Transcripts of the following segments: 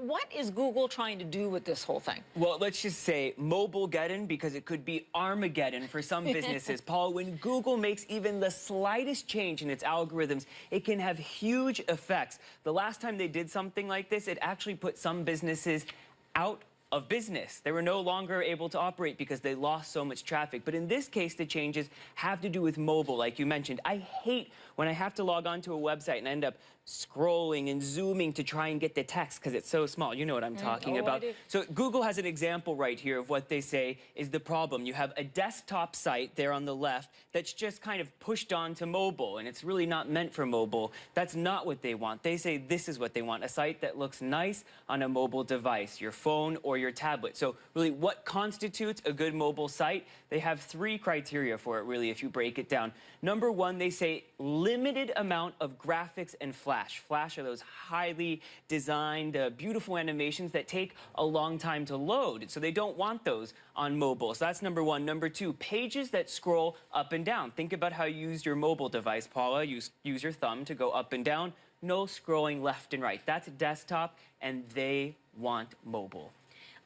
what is Google trying to do with this whole thing? Well, let's just say Mobile-geddon, because it could be Armageddon for some businesses. Paul, when Google makes even the slightest change in its algorithms, it can have huge effects. The last time they did something like this, it actually put some businesses out of business. They were no longer able to operate because they lost so much traffic. But in this case, the changes have to do with mobile, like you mentioned. I hate when I have to log on to a website and end up scrolling and zooming to try and get the text because it's so small. You know what I'm talking about. So Google has an example right here of what they say is the problem. You have a desktop site there on the left that's just kind of pushed onto mobile, and it's really not meant for mobile. That's not what they want. They say this is what they want, a site that looks nice on a mobile device, your phone or your tablet. So really, what constitutes a good mobile site? They have 3 criteria for it, really, if you break it down. Number 1, they say limited amount of graphics and flash. Flash are those highly designed, beautiful animations that take a long time to load. So they don't want those on mobile. So that's number 1. Number 2, pages that scroll up and down. Think about how you use your mobile device, Paula. Use your thumb to go up and down. No scrolling left and right. That's desktop, and they want mobile.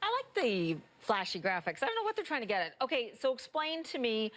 I like the flashy graphics. I don't know what they're trying to get at. Okay, so explain to me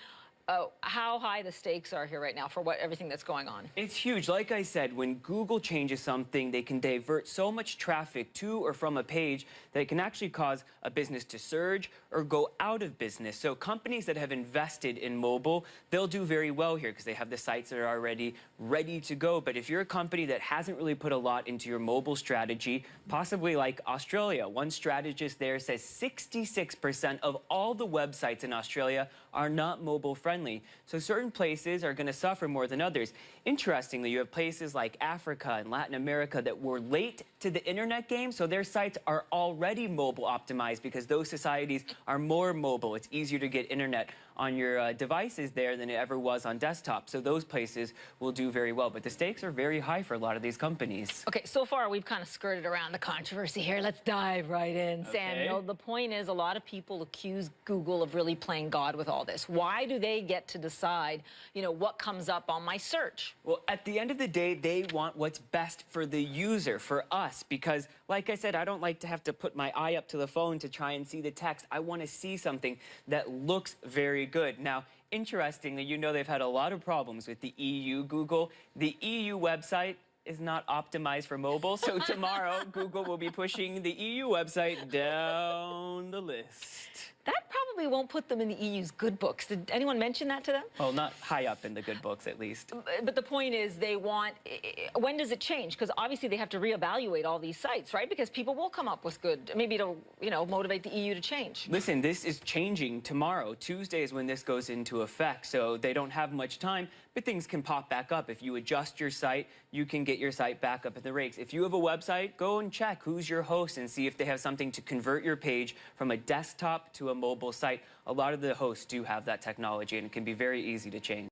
how high the stakes are here right now for everything that's going on. It's huge. Like I said, when Google changes something, they can divert so much traffic to or from a page that it can actually cause a business to surge or go out of business. So companies that have invested in mobile, they'll do very well here because they have the sites that are already ready to go. But if you're a company that hasn't really put a lot into your mobile strategy, possibly like Australia, one strategist there says 66% of all the websites in Australia are not mobile friendly. So certain places are going to suffer more than others. Interestingly, you have places like Africa and Latin America that were late to the internet game, so their sites are already mobile optimized because those societies are more mobile. It's easier to get internet on your devices there than it ever was on desktop. So those places will do very well. But the stakes are very high for a lot of these companies. Okay, so far we've kind of skirted around the controversy here. Let's dive right in. Okay. Samuel, the point is a lot of people accuse Google of really playing God with all this. Why do they get to decide, you know, what comes up on my search? Well, at the end of the day, they want what's best for the user, for us, because like I said, I don't like to have to put my eye up to the phone to try and see the text. I want to see something that looks very good. Now, interestingly, you know they've had a lot of problems with the EU Google. The EU website is not optimized for mobile, so tomorrow Google will be pushing the EU website down the list. That probably won't put them in the EU's good books. Did anyone mention that to them? Well, not high up in the good books, at least. But the point is they want, when does it change? Because obviously they have to reevaluate all these sites, right? Because people will come up with good, maybe it'll, you know, motivate the EU to change. Listen, this is changing tomorrow. Tuesday is when this goes into effect, so they don't have much time, but things can pop back up. If you adjust your site, you can get your site back up at the rakes. If you have a website, go and check who's your host and see if they have something to convert your page from a desktop to a mobile site. A lot of the hosts do have that technology, and it can be very easy to change.